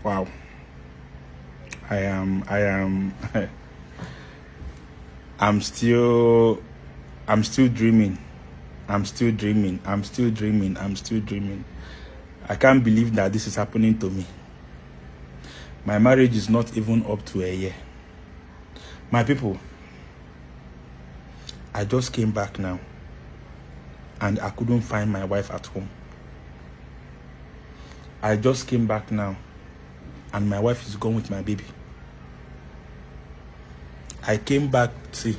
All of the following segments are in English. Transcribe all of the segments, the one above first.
Wow. I am I'm still dreaming. I'm still dreaming. I can't believe that this is happening to me. My marriage is not even up to a year. My people, I just came back now and I couldn't find my wife at home. I just came back now and my wife is gone with my baby. I came back, see,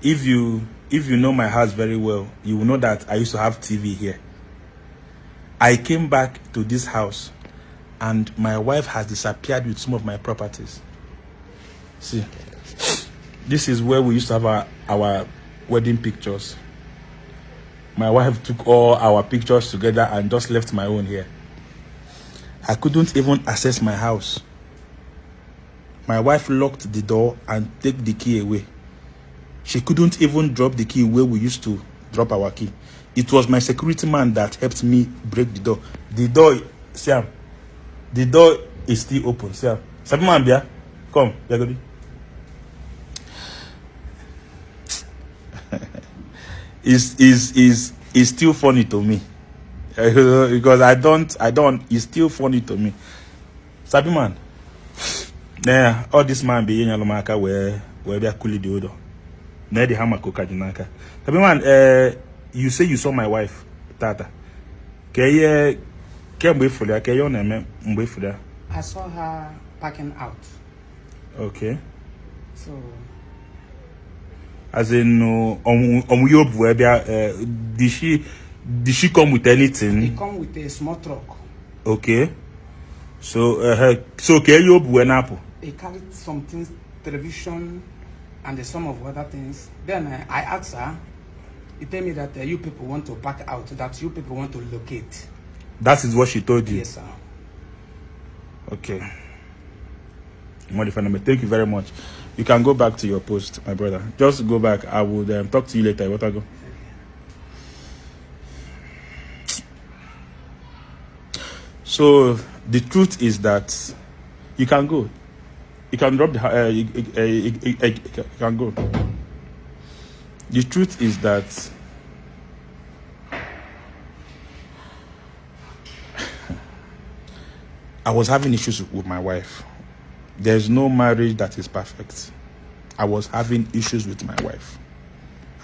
if you know my house very well, you will know that I used to have TV here. I came back to this house and my wife has disappeared with some of my properties. See, this is where we used to have our wedding pictures. My wife took all our pictures together and just left my own here. I couldn't even access my house. My wife locked the door and take the key away. She couldn't even drop the key where we used to drop our key. It was my security man that helped me break the door. The door, Siam, the door is still open. Siam, Sabiman Bia, come, Yagodi. Is still funny to me because I don't. It's still funny to me. Sabiman, nah, all this man be in Yalomaka where they are cooling the odor. Nah, the hammer cook Sabiman, you say you saw my wife, Tata. Can wait for that? Can you wait for that? I saw her packing out. Okay. So. As in, did she come with anything? She come with a small truck. Okay. So can you an apple? He carried some things, television, and some of other things. Then I asked her. He told me that you people want to pack out. That you people want to locate. That is what she told you. Yes, sir. Okay. Thank you very much. You can go back to your post, my brother. Just go back. I will talk to you later. What I go? So the truth is that you can go. You can drop the. You can go. The truth is that I was having issues with my wife. There's no marriage that is perfect. I was having issues with my wife.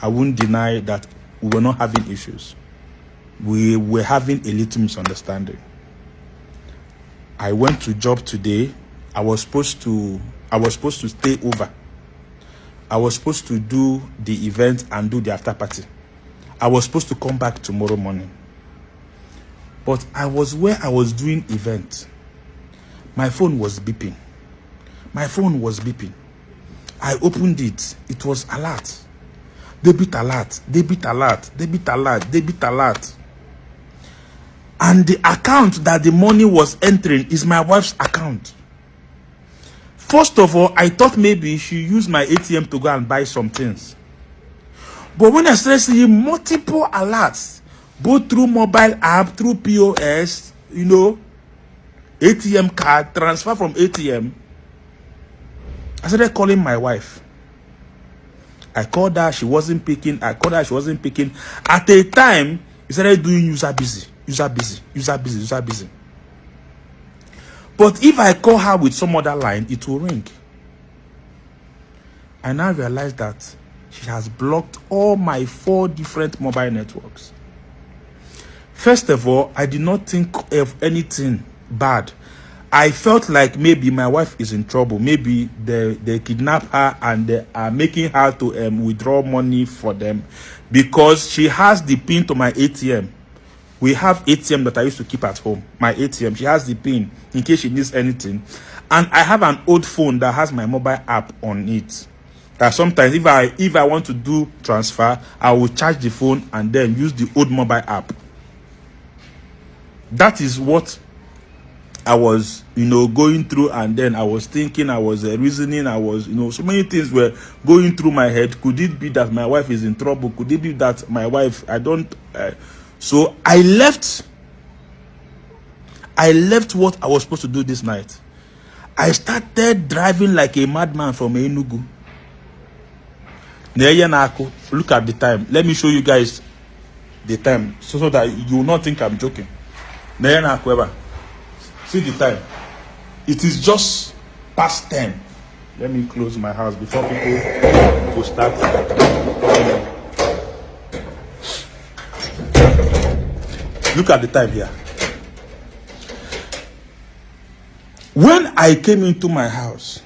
I won't deny that we were not having issues. We were having a little misunderstanding. I went to job today. I was supposed to stay over. I was supposed to do the event and do the after party. I was supposed to come back tomorrow morning. But I was where I was doing event. My phone was beeping. I opened it. It was alert. Debit alert. And the account that the money was entering is my wife's account. First of all, I thought maybe she used my ATM to go and buy some things. But when I started seeing multiple alerts, both through mobile app, through POS, ATM card, transfer from ATM, I started calling my wife. I called her, she wasn't picking. At a time, he started doing user busy. But if I call her with some other line, it will ring. I now realize that she has blocked all my 4 different mobile networks. First of all, I did not think of anything bad. I felt like maybe my wife is in trouble. Maybe they kidnap her and they are making her to withdraw money for them because she has the pin to my ATM. We have ATM that I used to keep at home. My ATM, she has the pin in case she needs anything. And I have an old phone that has my mobile app on it. That sometimes if I want to do transfer, I will charge the phone and then use the old mobile app. That is what I was, going through, and then I was thinking, I was reasoning, I was, so many things were going through my head. Could it be that my wife is in trouble? Could it be that my wife, so I left I left what I was supposed to do this night. I started driving like a madman from Enugu. Look at the time. Let me show you guys the time so that you will not think I'm joking. See the time. It is just past 10. Let me close my house before people will start coming in. Look at the time here. When I came into my house,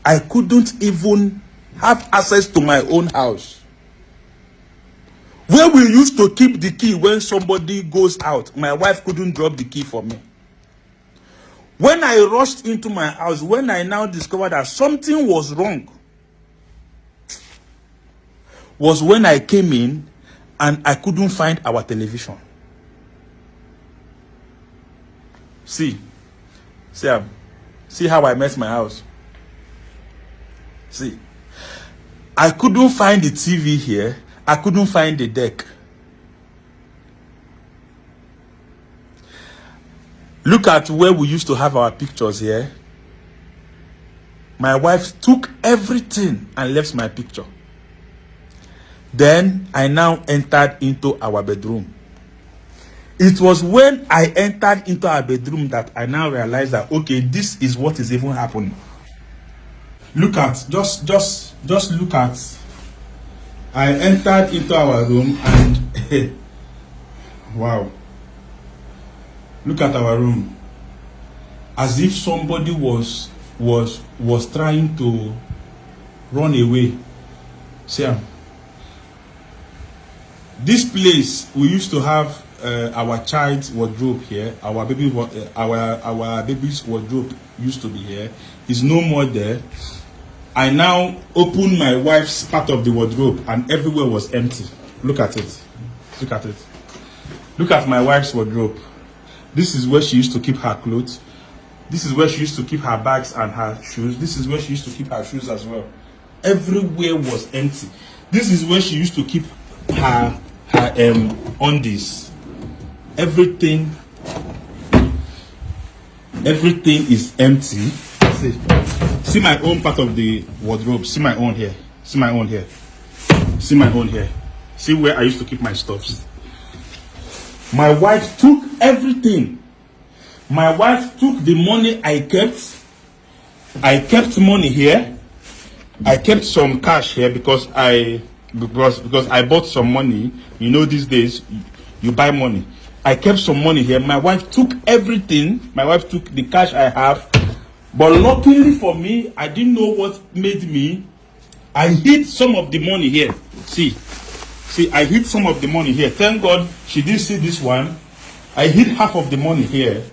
I couldn't even have access to my own house. Where we used to keep the key when somebody goes out, my wife couldn't drop the key for me. When I rushed into my house, when I now discovered that something was wrong, was when I came in and I couldn't find our television. See how I messed my house. See, I couldn't find the TV here. I couldn't find the deck. Look at where we used to have our pictures here. My wife took everything and left my picture. Then I now entered into our bedroom. It was when I entered into our bedroom that I now realized that, okay, this is what is even happening. Look at, just look at. I entered into our room and wow. Look at our room. As if somebody was trying to run away. See, this place we used to have our child's wardrobe here. Our baby's wardrobe used to be here. It's no more there. I now opened my wife's part of the wardrobe and everywhere was empty. Look at it. Look at it. Look at my wife's wardrobe. This is where she used to keep her clothes. This is where she used to keep her bags and her shoes. This is where she used to keep her shoes as well. Everywhere was empty. This is where she used to keep her undies. Everything is empty. See my own part of the wardrobe. See my own here. See my own here. See my own here. See where I used to keep my stuffs. My wife took everything. My wife took the money I kept. I kept money here. I kept some cash here because I bought some money. You know, these days you buy money. I kept some money here. My wife took everything. My wife took the cash I have. But luckily for me, I didn't know what made me. I hid some of the money here. See, I hid some of the money here. Thank God she didn't see this one. I hid half of the money here.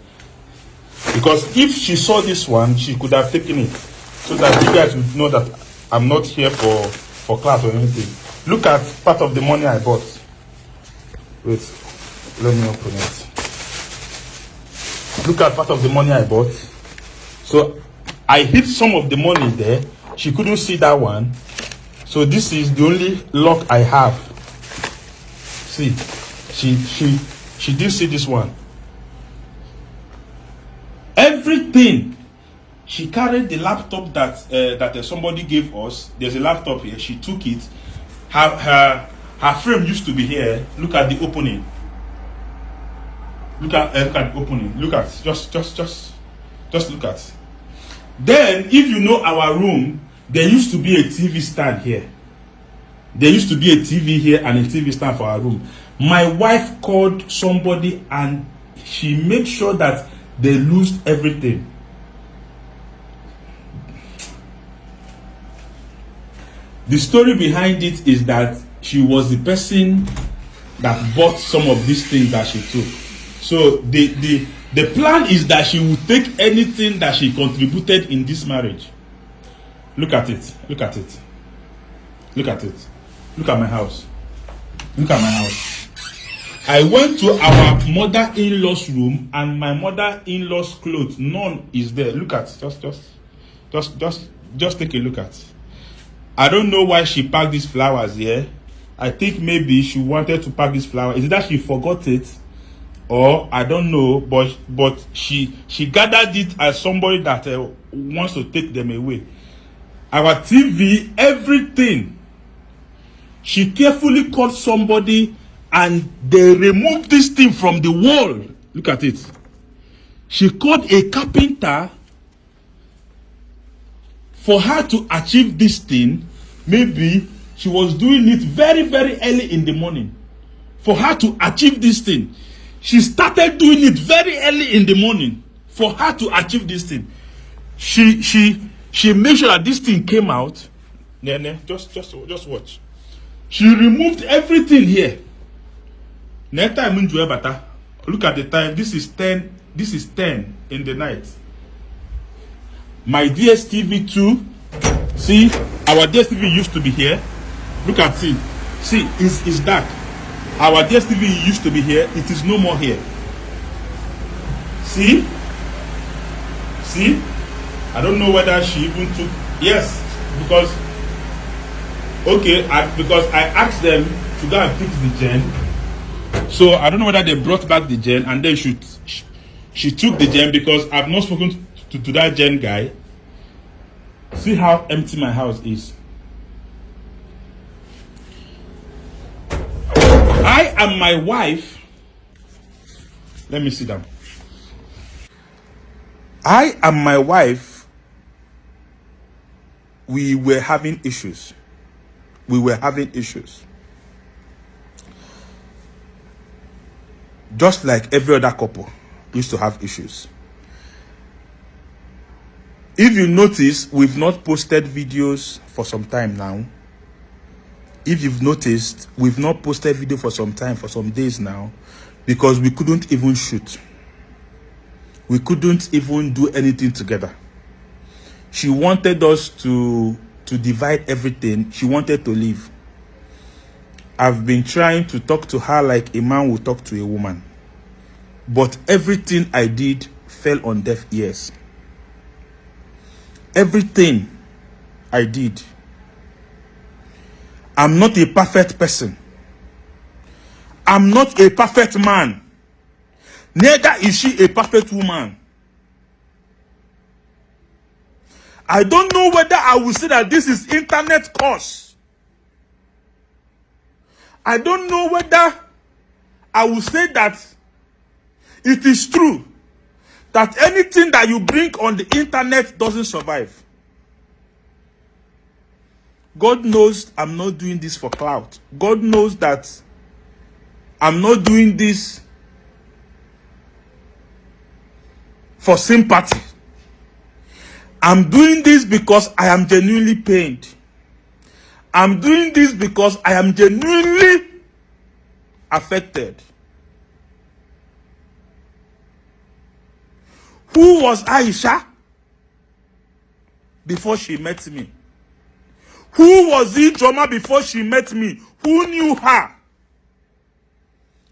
Because if she saw this one, she could have taken it. So that you guys would know that I'm not here for class or anything. Look at part of the money I bought. Wait, let me open it. Look at part of the money I bought. So I hid some of the money there. She couldn't see that one. So this is the only lock I have. See, she didn't see this one. Everything. She carried the laptop that somebody gave us. There's a laptop here. She took it. Her frame used to be here. Look at the opening. Look at the opening. Look at just look at. Then, if you know our room, there used to be a TV stand here. There used to be a TV here and a TV stand for our room. My wife called somebody and she made sure that they lost everything. The story behind it is that she was the person that bought some of these things that she took. So the plan is that she will take anything that she contributed in this marriage. Look at it. Look at it. Look at it. Look at my house. Look at my house. I went to our mother-in-law's room and my mother-in-law's clothes, none is there. Look at, just take a look at. I don't know why she packed these flowers here. I think maybe she wanted to pack these flowers. Is it that she forgot it or I don't know, but she gathered it as somebody that wants to take them away. Our TV, everything. She carefully called somebody and they removed this thing from the wall. Look at it. She called a carpenter for her to achieve this thing. Maybe she was doing it very, very early in the morning. For her to achieve this thing. She started doing it very early in the morning. For her to achieve this thing. She made sure that this thing came out. Nene, just watch. She removed everything here. Next time in Juebata, look at the time. This is 10. This is 10 in the night. My DSTV 2. See, our DSTV used to be here. Look at it. See, it's dark. Our DSTV used to be here. It is no more here. See? See? I don't know whether she even took. Yes, because because I asked them to go and fix the gen. So I don't know whether they brought back the gen and then she took the gen, because I've not spoken to that gen guy. See how empty my house is. I and my wife. Let me sit down. I and my wife, we were having issues. Just like every other couple used to have issues. If you notice, we've not posted videos for some time now. If you've noticed, we've not posted video for some time, for some days now, because we couldn't even shoot. We couldn't even do anything together. She wanted us to divide everything. She wanted to leave. I've been trying to talk to her like a man would talk to a woman. But everything I did fell on deaf ears. Everything I did. I'm not a perfect person. I'm not a perfect man. Neither is she a perfect woman. I don't know whether I will say that this is internet curse. I don't know whether I will say that it is true that anything that you bring on the internet doesn't survive. God knows I'm not doing this for clout. God knows that I'm not doing this for sympathy. I'm doing this because I am genuinely pained. I'm doing this because I am genuinely affected. Who was Aisha before she met me? Who was Ijoma before she met me? Who knew her?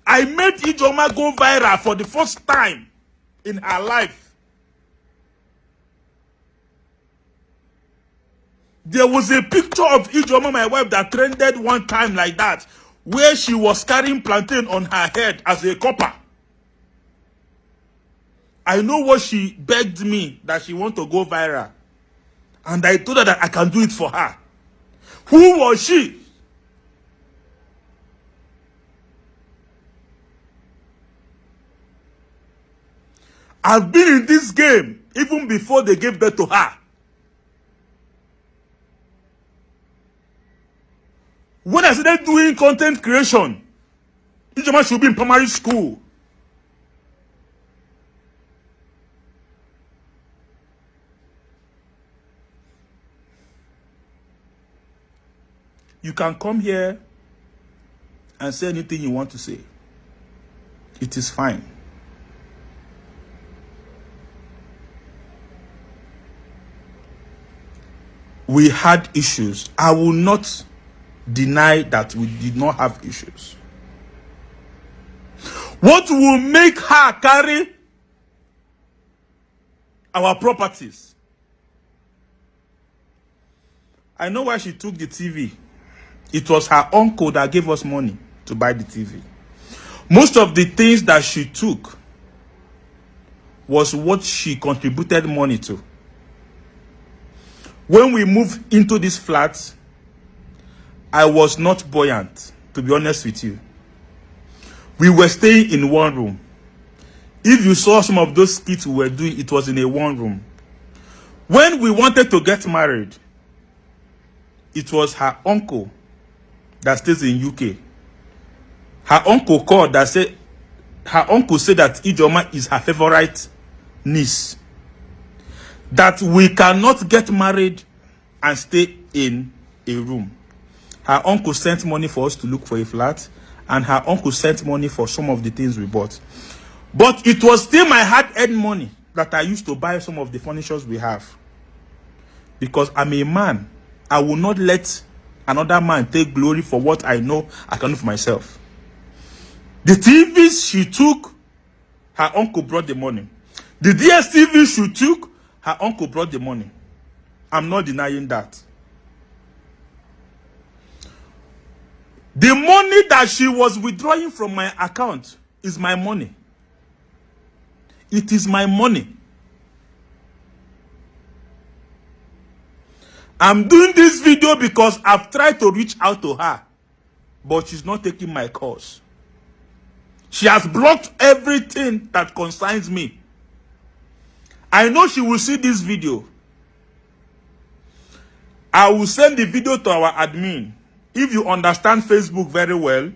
I made Ijoma go viral for the first time in her life. There was a picture of Ijoma, my wife, that trended one time like that, where she was carrying plantain on her head as a copper. I know what she begged me, that she want to go viral. And I told her that I can do it for her. Who was she? I've been in this game even before they gave birth to her. When I started doing content creation, Ijoma should be in primary school. You can come here and say anything you want to say. It is fine. We had issues. I will not deny that we did not have issues. What will make her carry our properties? I know why she took the TV. It was her uncle that gave us money to buy the TV. Most of the things that she took was what she contributed money to. When we moved into this flat, I was not buoyant, to be honest with you. We were staying in one room. If you saw some of those skits we were doing, it was in a one room. When we wanted to get married, it was her uncle that stays in UK. Her uncle called that said, her uncle said that Ijeoma is her favorite niece. That we cannot get married and stay in a room. Her uncle sent money for us to look for a flat, and her uncle sent money for some of the things we bought. But it was still my hard-earned money that I used to buy some of the furnitures we have. Because I'm a man. I will not let another man take glory for what I know I can do for myself. The TVs she took, her uncle brought the money. The DSTV she took, her uncle brought the money. I'm not denying that. The money that she was withdrawing from my account is my money. It is my money. I'm doing this video because I've tried to reach out to her, but she's not taking my calls. She has blocked everything that concerns me. I know she will see this video. I will send the video to our admin. If you understand Facebook very well,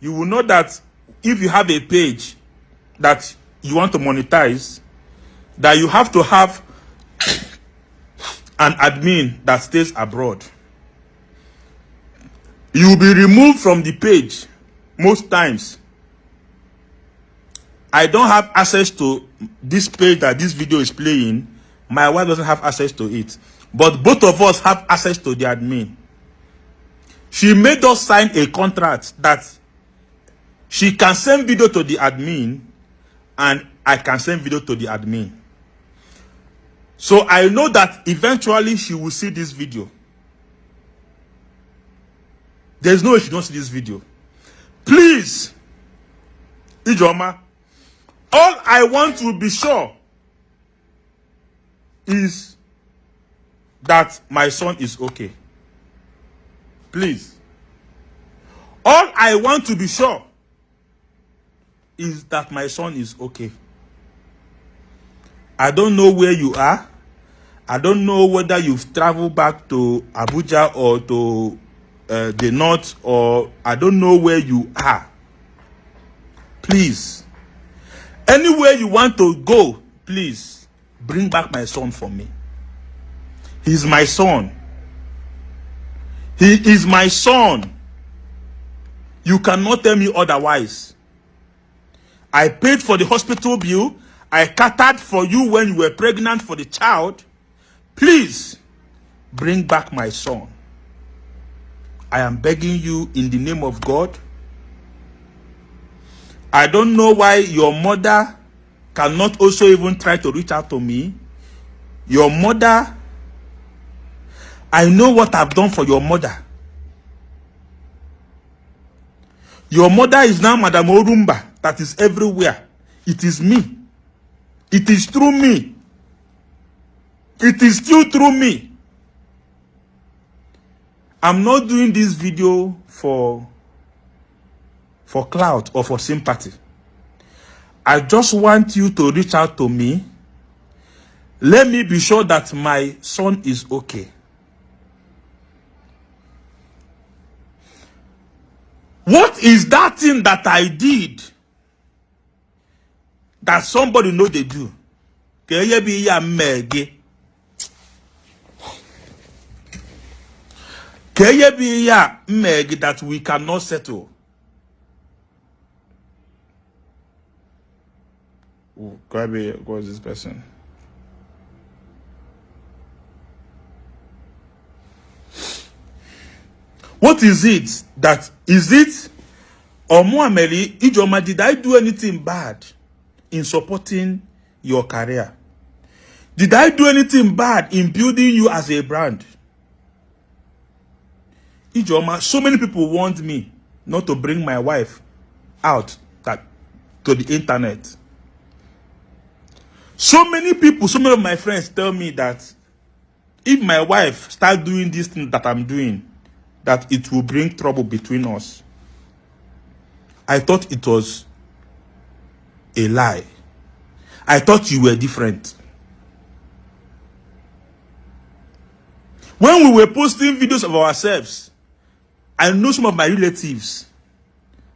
you will know that if you have a page that you want to monetize, that you have to have an admin that stays abroad. You will be removed from the page most times. I don't have access to this page that this video is playing. My wife doesn't have access to it. But both of us have access to the admin. She made us sign a contract that she can send video to the admin and I can send video to the admin. So I know that eventually she will see this video. There's no way she don't see this video. Please, Ijeoma, all I want to be sure is that my son is okay. Please. All I want to be sure is that my son is okay. I don't know where you are. I don't know whether you've traveled back to Abuja or to the north, or I don't know where you are. Please. Anywhere you want to go, please bring back my son for me. He's my son. He is my son. You cannot tell me otherwise. I paid for the hospital bill. I catered for you when you were pregnant for the child. Please, bring back my son. I am begging you in the name of God. I don't know why your mother cannot also even try to reach out to me. Your mother, I know what I've done for your mother. Your mother is now Madam Orumba that is everywhere. It is me. It is through me. It is still through me. I'm not doing this video for clout or for sympathy. I just want you to reach out to me. Let me be sure that my son is okay. What is that thing that I did that somebody know they do? That we cannot settle. Oh, grab it. What's this person? What is it that is it? Omoameli Ijeoma, did I do anything bad in supporting your career? Did I do anything bad in building you as a brand? Ijeoma, so many people want me not to bring my wife out to the internet. So many people, so many of my friends tell me that if my wife starts doing this thing that I'm doing, that it will bring trouble between us. I thought it was a lie. I thought you were different. When we were posting videos of ourselves, I know some of my relatives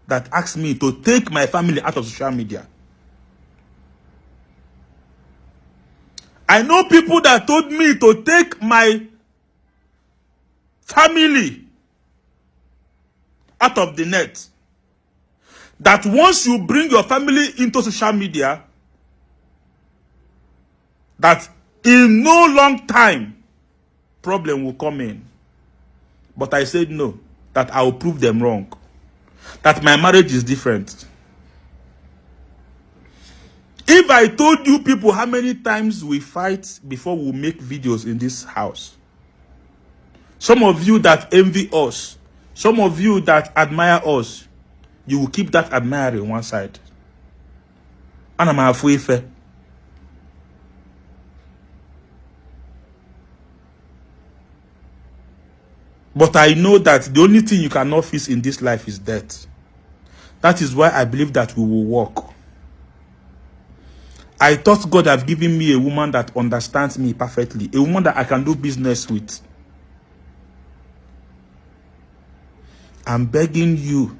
that asked me to take my family out of social media. I know people that told me to take my family out of the net. That once you bring your family into social media, that in no long time, problem will come in. But I said no, that I will prove them wrong. That my marriage is different. If I told you people how many times we fight before we make videos in this house, some of you that envy us, some of you that admire us, you will keep that admiring one side. And I'm halfway fair. But I know that the only thing you cannot fix in this life is death. That is why I believe that we will walk. I thought God have given me a woman that understands me perfectly. A woman that I can do business with. I'm begging you.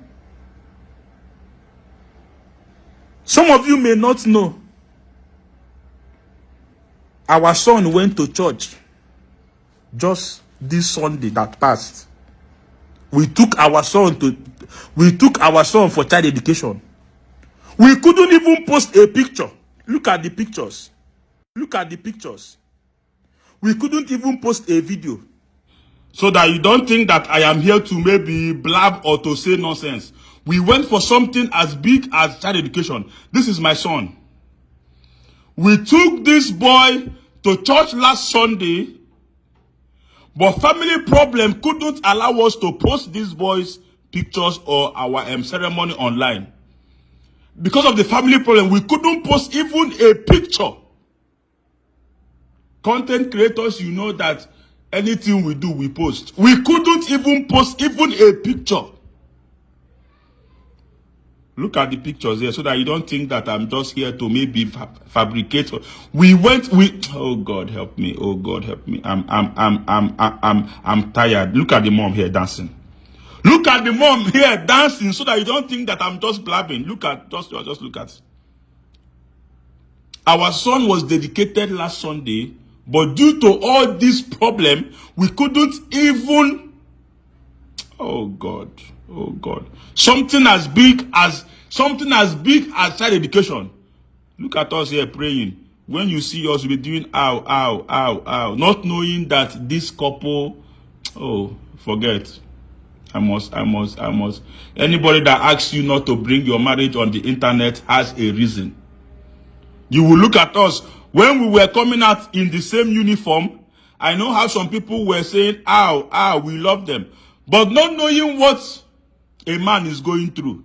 Some of you may not know. Our son went to church just this Sunday that passed. We took our son for child education. We couldn't even post a picture. Look at the pictures. Look at the pictures. We couldn't even post a video. So that you don't think that I am here to maybe blab or to say nonsense. We went for something as big as child education. This is my son. We took this boy to church last Sunday, but family problem couldn't allow us to post this boy's pictures or our ceremony online. Because of the family problem, we couldn't post even a picture. Content creators, you know that anything we do, we post. We couldn't even post even a picture. Look at the pictures here so that you don't think that I'm just here to maybe fabricate. Oh God help me. Oh God help me. I'm tired. Look at the mom here dancing. Look at the mom here dancing so that you don't think that I'm just blabbing. Just look at. Our son was dedicated last Sunday, but due to all this problem, we couldn't even. Oh God. Oh God. Something as big as child education. Look at us here praying. When you see us, we'll be doing ow, ow, ow, ow. Not knowing that this couple, forget. I must. Anybody that asks you not to bring your marriage on the internet has a reason. You will look at us. When we were coming out in the same uniform, I know how some people were saying, ow, ow, we love them. But not knowing what a man is going through.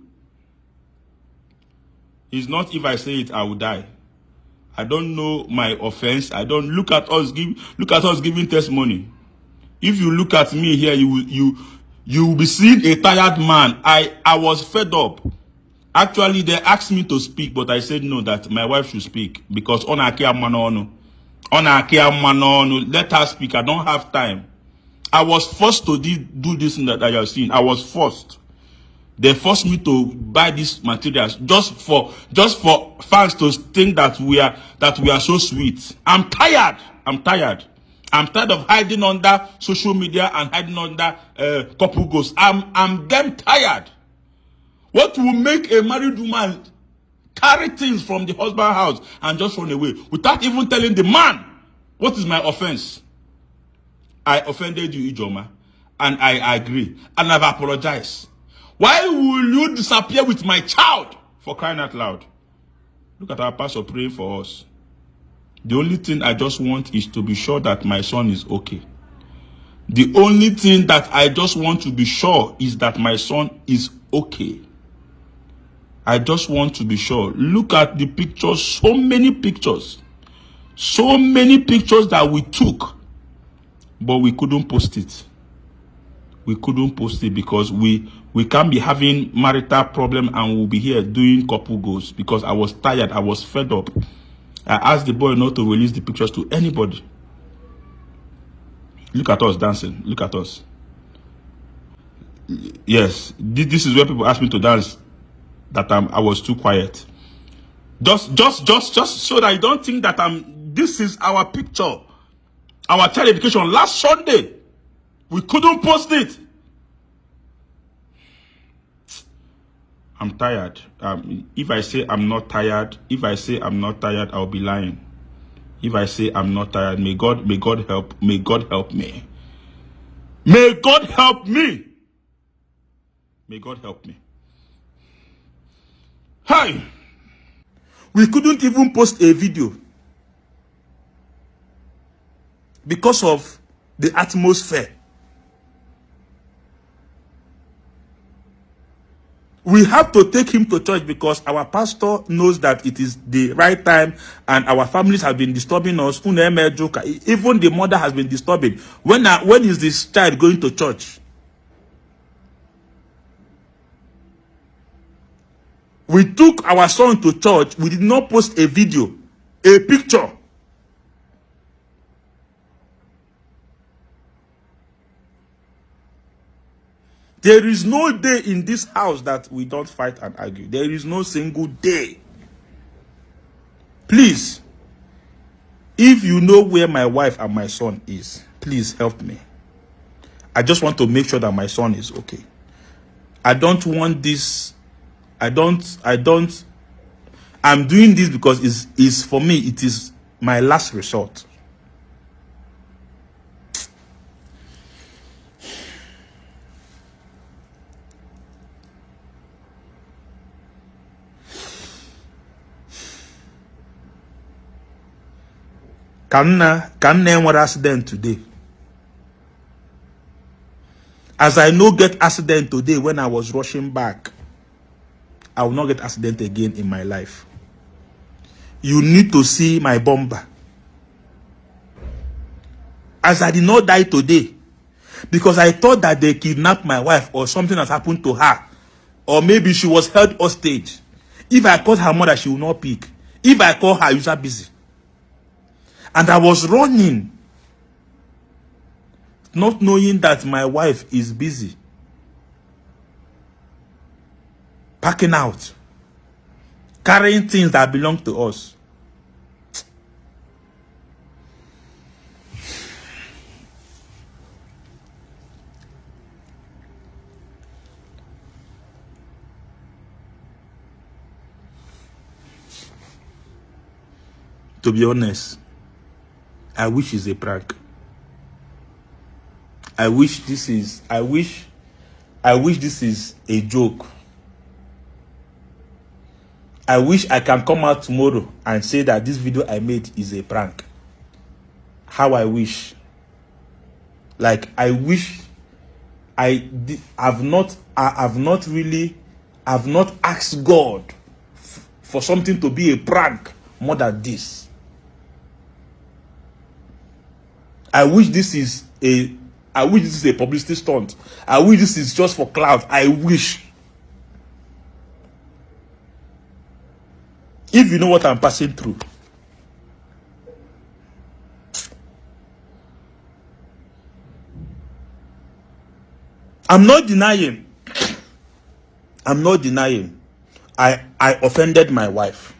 It's not if I say it, I will die. I don't know my offense. I don't look at us giving testimony. If you look at me here, you will be seeing a tired man. I was fed up. Actually, they asked me to speak, but I said no, that my wife should speak because let her speak. I don't have time. I was forced to do this thing that I have seen. I was forced. They forced me to buy these materials just for fans to think that we are so sweet. I'm tired. I'm tired of hiding under social media and hiding under couple ghosts. I'm damn tired. What will make a married woman carry things from the husband's house and just run away without even telling the man what is my offense? I offended you, Ijoma, and I agree, and I've apologized. Why will you disappear with my child? For crying out loud. Look at our pastor praying for us. The only thing I just want is to be sure that my son is okay. The only thing that I just want to be sure is that my son is okay. I just want to be sure. Look at the pictures. So many pictures. So many pictures that we took. But we couldn't post it. We couldn't post it because we can't be having marital problem and we'll be here doing couple goals because I was tired. I was fed up. I asked the boy not to release the pictures to anybody. Look at us dancing. Look at us. Yes, this is where people ask me to dance. That I was too quiet. Just so that you don't think that this is our picture. Our child education last Sunday. We couldn't post it. I'm tired. If I say I'm not tired, I'll be lying. If I say I'm not tired, may God help me. May God help me. May God help me. May God help me. Hi. We couldn't even post a video because of the atmosphere. We have to take him to church because our pastor knows that it is the right time and our families have been disturbing us. Even the mother has been disturbing. When is this child going to church? We took our son to church. We did not post a video, a picture. There is no day in this house that we don't fight and argue. There is no single day. Please, if you know where my wife and my son is, please help me. I just want to make sure that my son is okay. I don't want this. I'm doing this because it's for me, it is my last resort. Can what accident today? As I no get accident today when I was rushing back, I will not get accident again in my life. You need to see my bomber. As I did not die today, because I thought that they kidnapped my wife or something has happened to her, or maybe she was held hostage. If I call her mother, she will not pick. If I call her, user busy. And I was running, not knowing that my wife is busy. Packing out. Carrying things that belong to us. To be honest, I wish it's a prank. I wish this is a joke. I wish I can come out tomorrow and say that this video I made is a prank. How I wish. Like, I wish I've not asked God for something to be a prank more than this. I wish this is a publicity stunt. I wish this is just for clout. I wish. If you know what I'm passing through. I'm not denying. I offended my wife.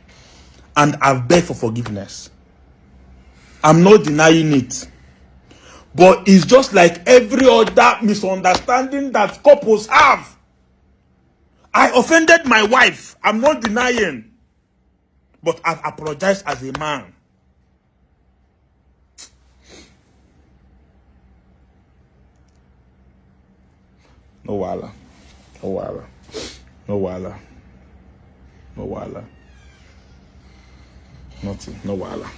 And I've begged for forgiveness. I'm not denying it. But it's just like every other misunderstanding that couples have. I offended my wife. I'm not denying. But I've apologized as a man. No wala. No wala. No wala. No wala. Nothing. No wala.